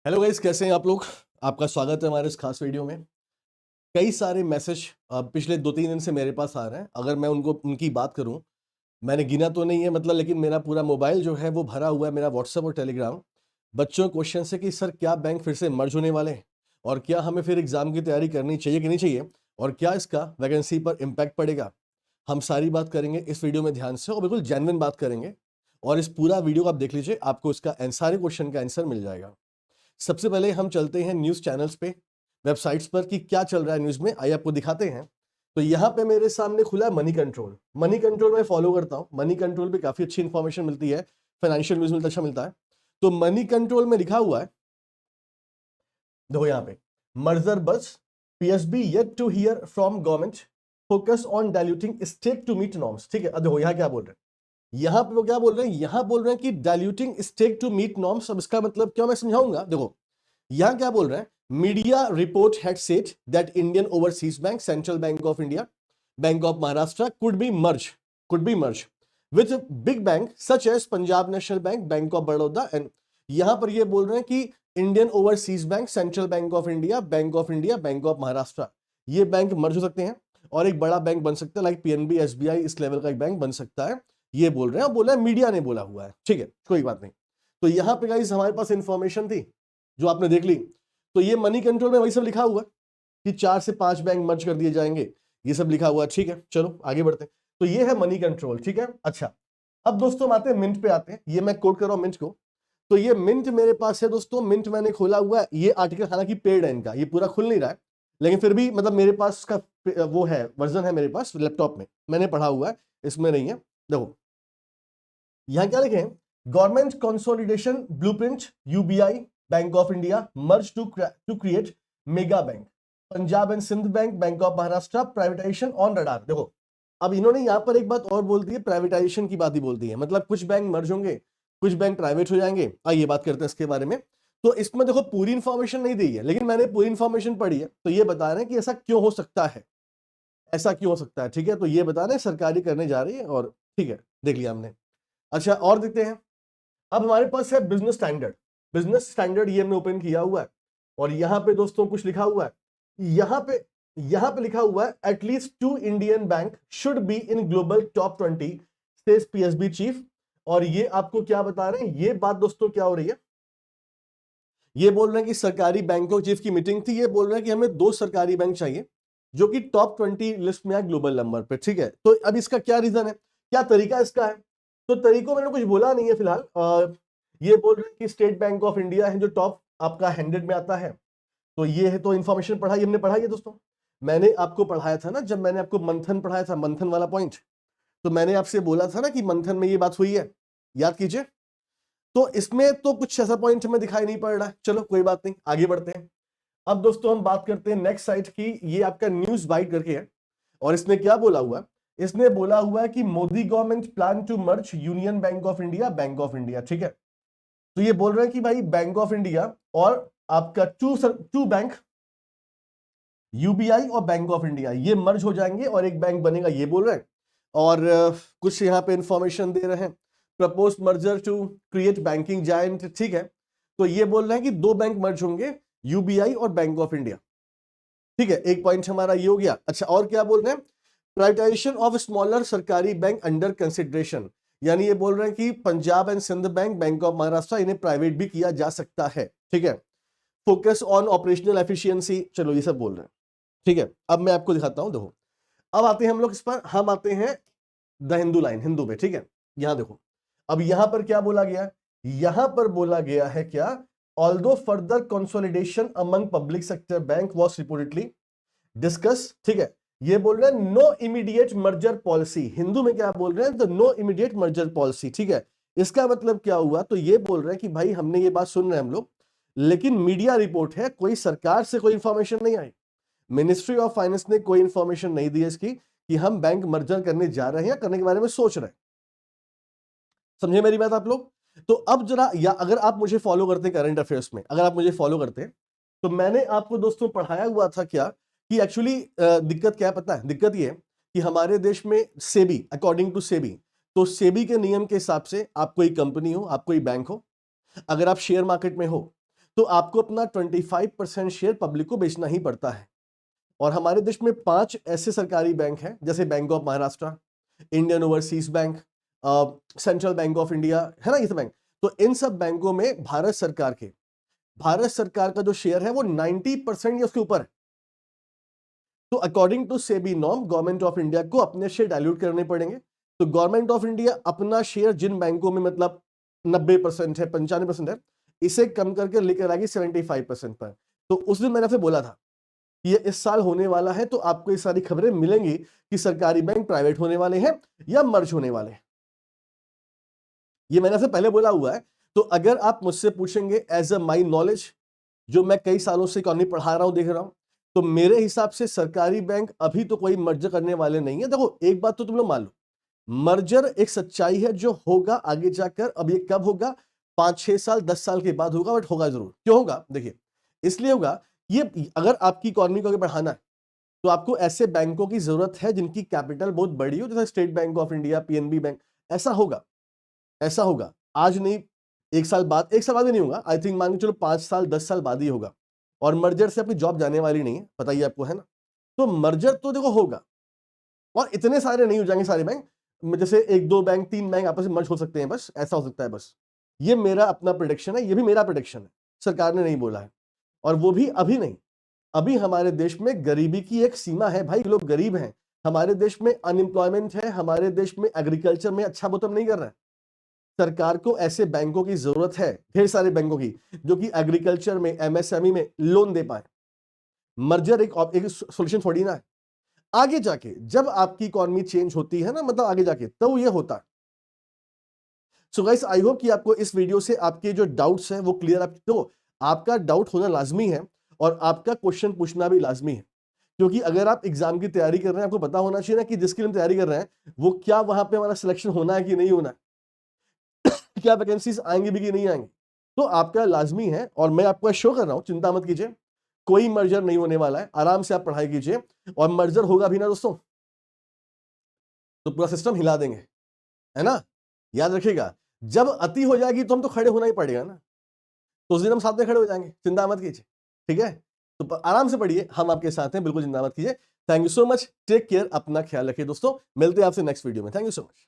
Hello guys, कैसे हैं आप लोग। आपका स्वागत है हमारे इस खास वीडियो में। कई सारे मैसेज पिछले 2-3 दिन से मेरे पास आ रहे हैं। अगर मैं उनकी बात करूं, मैंने गिना तो नहीं है मतलब, लेकिन मेरा पूरा मोबाइल जो है वो भरा हुआ है, मेरा व्हाट्सएप और टेलीग्राम बच्चों के क्वेश्चन से कि सर क्या बैंक फिर से मर्ज होने वाले हैं, और क्या हमें फिर एग्जाम की तैयारी करनी चाहिए कि नहीं चाहिए, और क्या इसका वैकेंसी पर इम्पैक्ट पड़ेगा। हम सारी बात करेंगे इस वीडियो में ध्यान से, और बिल्कुल जेन्युइन बात करेंगे। और इस पूरा वीडियो को आप देख लीजिए, आपको इसका सारे क्वेश्चन का आंसर मिल जाएगा। सबसे पहले हम चलते हैं न्यूज़ चैनल्स पे, वेबसाइट्स पर कि क्या चल रहा है न्यूज़ में, आइए आपको दिखाते हैं। तो यहाँ पे मेरे सामने खुला है मनी कंट्रोल। मनी कंट्रोल मैं फॉलो करता हूँ, मनी कंट्रोल पे काफ़ी अच्छी इंफॉर्मेशन मिलती है, फाइनेंशियल न्यूज़ मिलता अच्छा मिलता है। तो मनी कंट्रोल में लिखा हुआ है, देखो यहाँ पे, merger buzz, PSB yet to hear from government, focus on diluting stake to meet norms. ठीक है, अब देखो यहाँ क्या बोल रहे हैं, यहाँ पे वो क्या बोल रहे हैं, यहाँ बोल रहे हैं कि diluting stake to meet norms. अब इसका मतलब क्या, मैं समझाऊंगा। देखो यहां क्या बोल रहे हैं, media report had said that Indian Overseas Bank, Central Bank of India, Bank of Maharashtra could be merge with big bank such as Punjab National Bank, Bank of Baroda and. यहां पर ये बोल रहे हैं कि Indian Overseas Bank, Central Bank of India, Bank of India, Bank of Maharashtra, ये bank मर्ज हो सकते हैं और एक बड़ा बैंक बन सकता है, लाइक पीएनबी, एसबीआई, इस लेवल का एक बैंक बन सकता है। ये बोल रहे हैं, और बोला है मीडिया ने बोला हुआ है। ठीक है, कोई बात नहीं। तो यहां पे गाइस हमारे पास इंफॉर्मेशन थी जो आपने देख ली। तो ये मनी कंट्रोल में वही सब लिखा हुआ है कि 4 से 5 बैंक मर्ज कर दिए जाएंगे, ये सब लिखा हुआ है। ठीक है, चलो आगे बढ़ते हैं। तो ये है मनी कंट्रोल। ठीक है, अच्छा अब दोस्तों हम आते हैं मिंट पे आते हैं। ये मैं कोट कर रहा हूं मिंट को। तो ये मिंट मेरे पास है दोस्तों, मिंट मैंने खोला हुआ है। ये आर्टिकल हालांकि पेड है इनका, ये पूरा खुल नहीं रहा है, लेकिन फिर भी मतलब मेरे पास का वो है, वर्जन है मेरे पास लैपटॉप में, मैंने पढ़ा हुआ है, इसमें नहीं है। देखो यहां क्या लिखे, government consolidation blueprint, UBI, Bank of India merge to create mega bank, Punjab and Sind Bank, Bank of Maharashtra, privatisation on radar. देखो अब इन्होंने यहां पर एक बात और बोल दी है, प्राइवेटाइजेशन की बात ही बोल दी है, मतलब कुछ बैंक मर्ज होंगे, कुछ बैंक प्राइवेट हो जाएंगे। आइए बात करते हैं इसके बारे में। तो इसमें देखो पूरी इंफॉर्मेशन नहीं दी है, लेकिन मैंने पूरी इंफॉर्मेशन पढ़ी है, तो ये बता रहे हैं कि ऐसा क्यों हो सकता है, ऐसा क्यों हो सकता है। ठीक है, तो ये बता रहे हैं सरकारी करने जा रही है, और ठीक है देख लिया हमने। अच्छा और देखते हैं, अब हमारे पास है बिजनेस स्टैंडर्ड। बिजनेस स्टैंडर्ड ये हमने ओपन किया हुआ है, और यहां पे दोस्तों कुछ लिखा हुआ है, यहां पे लिखा हुआ है at least 2 Indian bank should be in global top 20 says PSB chief. और ये आपको क्या बता रहे हैं, ये बात दोस्तों क्या हो रही है, ये बोल रहे हैं कि सरकारी बैंकों चीफ की मीटिंग थी, ये बोल रहे हैं कि हमें 2 सरकारी बैंक चाहिए जो कि टॉप 20 लिस्ट में है ग्लोबल नंबर पे। ठीक है, तो अब इसका क्या रीजन है, क्या तरीका इसका है। तो तरीकों मैंने कुछ बोला नहीं है फिलहाल। ये बोल रहे हैं कि स्टेट बैंक ऑफ इंडिया है जो टॉप आपका 100 में आता है। तो ये है, तो इंफॉर्मेशन पढ़ाई हमने, पढ़ाई है दोस्तों। मैंने आपको पढ़ाया था ना, जब मैंने आपको मंथन पढ़ाया था, मंथन वाला पॉइंट, तो मैंने आपसे बोला था ना कि मंथन में ये बात हुई है, याद कीजिए। तो इसमें तो कुछ ऐसा पॉइंट हमें दिखाई नहीं पड़ रहा है, चलो कोई बात नहीं, आगे बढ़ते हैं। अब दोस्तों हम बात करते हैं नेक्स्ट साइट की। ये आपका न्यूज बाइट करके है, और इसने क्या बोला हुआ है, इसने बोला हुआ है कि Modi government plan to merge Union Bank of India, Bank of India. ठीक है, तो ये बोल रहे हैं कि भाई बैंक ऑफ इंडिया और आपका टू बैंक, यूबीआई और बैंक ऑफ इंडिया, ये मर्ज हो जाएंगे और एक बैंक बनेगा, ये बोल रहे हैं। और कुछ यहाँ पे इंफॉर्मेशन दे रहे हैं, propose merger to create banking giant. ठीक है, तो ये बोल रहे हैं कि 2 बैंक मर्ज होंगे, यूबीआई और बैंक ऑफ इंडिया। ठीक है, एक पॉइंट हमारा ये हो गया। अच्छा और क्या बोल रहे हैं, प्राइवेटाइजेशन ऑफ स्मॉलर सरकारी बैंक अंडर कंसिडरेशन, यानी ये बोल रहे हैं कि Punjab and Sind Bank, Bank of Maharashtra, इन्हें प्राइवेट भी किया जा सकता है। ठीक है, फोकस ऑन ऑपरेशनल एफिशिएंसी, चलो ये सब बोल रहे हैं। ठीक है, अब मैं आपको दिखाता हूं, देखो अब आते हैं हम लोग इस पर, हम आते हैं द हिंदू लाइन, हिंदू पे। ठीक है, यहां देखो, अब यहां पर क्या बोला गया, यहां पर बोला गया है क्या, although further consolidation among public sector bank was reportedly discuss. ठीक है, ये बोल रहे हैं no immediate merger policy, Hindu में क्या बोल रहे हैं, the no immediate merger policy. ठीक है, इसका मतलब क्या हुआ, तो ये बोल रहे हैं कि भाई हमने ये बात सुन रहे हैं हम लोग, लेकिन मीडिया रिपोर्ट है, कोई सरकार से कोई इंफॉर्मेशन नहीं आई, मिनिस्ट्री ऑफ फाइनेंस ने कोई इंफॉर्मेशन नहीं दी इसकी कि हम बैंक मर्जर करने जा रहे हैं या करने के बारे में सोच रहे हैं। समझे मेरी बात आप लोग। तो अब जरा, या अगर आप मुझे फॉलो करते हैं करंट अफेयर्स में, अगर आप मुझे फॉलो करते हैं, तो मैंने आपको दोस्तों पढ़ाया हुआ था क्या कि एक्चुअली दिक्कत क्या है पता है, दिक्कत ये है कि हमारे देश में सेबी, अकॉर्डिंग टू सेबी, तो सेबी के नियम के हिसाब से आप कोई कंपनी हो, आप कोई बैंक हो, अगर आप शेयर मार्केट में हो, तो आपको अपना 25% शेयर पब्लिक को बेचना ही पड़ता है। और हमारे देश में 5 ऐसे सरकारी बैंक हैं, जैसे bank of Maharashtra, Indian Overseas Bank, Central Bank of India, है ना, ये सब बैंक। तो इन सब बैंकों में भारत सरकार का जो शेयर है वो 90% या उसके ऊपर है। तो according to SEBI norm, Government of India को अपने शेयर डाइल्यूट करने पड़ेंगे। तो गवर्नमेंट ऑफ इंडिया अपना शेयर जिन बैंकों में मतलब 90% है, 95% है, इसे कम करके लेकर आएगी 75% पर। तो उस दिन मैंने आपसे बोला था ये इस साल होने वाला है, तो आपको ये सारी खबरें मिलेंगी कि सरकारी बैंक प्राइवेट होने वाले हैं या मर्ज होने वाले हैं। ये मैंने आपसे पहले बोला हुआ है। तो अगर आप मुझसे पूछेंगे एज अ माई नॉलेज, जो मैं कई सालों से इकोनॉमी पढ़ा रहा हूं, देख रहा हूं, तो मेरे हिसाब से सरकारी बैंक अभी तो कोई मर्जर करने वाले नहीं है। देखो एक बात तो तुम लोग मान लो, मर्जर एक सच्चाई है जो होगा आगे जाकर। अब ये कब होगा? 5-6 साल 10 साल के बाद होगा, बट होगा जरूर। क्यों होगा? देखिए, इसलिए होगा, ये अगर आपकी इकोनॉमी को आगे बढ़ाना है तो आपको ऐसे बैंकों की जरूरत है जिनकी कैपिटल बहुत बड़ी हो, जैसे state bank of India, PNB bank. ऐसा होगा आज नहीं, एक साल बाद भी नहीं होगा। आई थिंक मान के चलो 5 साल 10 साल बाद ही होगा। और मर्जर से आपकी जॉब जाने वाली नहीं है, पता ही आपको, है ना। तो मर्जर तो देखो होगा, और इतने सारे नहीं हो जाएंगे सारे बैंक, जैसे 1-2 बैंक 3 बैंक आपस में मर्ज हो सकते हैं, बस ऐसा हो सकता है। बस ये मेरा अपना प्रेडिक्शन है, ये भी मेरा प्रेडिक्शन है, सरकार ने नहीं बोला है। और वो भी अभी नहीं, अभी हमारे देश में गरीबी की एक सीमा है भाई, लोग गरीब हैं। हमारे देश में अनएम्प्लॉयमेंट है, हमारे देश में एग्रीकल्चर में अच्छा बोतम नहीं कर रहा है। सरकार को ऐसे बैंकों की जरूरत है, ढेर सारे बैंकों की, जो कि एग्रीकल्चर में, एमएसएमई में लोन दे पाए। मर्जर एक सॉल्यूशन थोड़ी ना है। आगे जाके जब आपकी इकोनॉमी चेंज होती है ना, मतलब आगे जाके, तो ये होता है। सो गाइस, आई होप कि आपको इस वीडियो से आपके जो डाउट्स हैं वो क्लियर। आप तो आपका डाउट होना लाजमी है और आपका क्वेश्चन पूछना भी लाजमी है, क्योंकि अगर आप एग्जाम की तैयारी कर रहे हैं, आपको पता होना चाहिए ना कि जिसके लिए हम तैयारी कर रहे हैं वो क्या वहां पे हमारा सिलेक्शन होना है कि नहीं होना है, क्या वैकेंसीज आएंगी भी कि नहीं आएंगी। तो आपका लाजमी है, और मैं आपको शो कर रहा हूं, चिंता मत कीजिए, कोई मर्जर नहीं होने वाला है। आराम से आप पढ़ाई कीजिए, और मर्जर होगा भी ना दोस्तों तो पूरा सिस्टम हिला देंगे, है ना। याद रखिएगा, जब अति हो जाएगी तो हम तो खड़े होना ही पड़ेगा ना, तो उस दिन हम साथ में खड़े हो जाएंगे, चिंता मत कीजिए, ठीक है। तो आराम से पढ़िए, हम आपके साथ हैं, बिल्कुल चिंता मत कीजिए। Thank you so much, take care, अपना ख्याल रखिए दोस्तों, मिलते हैं आपसे नेक्स्ट वीडियो में। Thank you so much.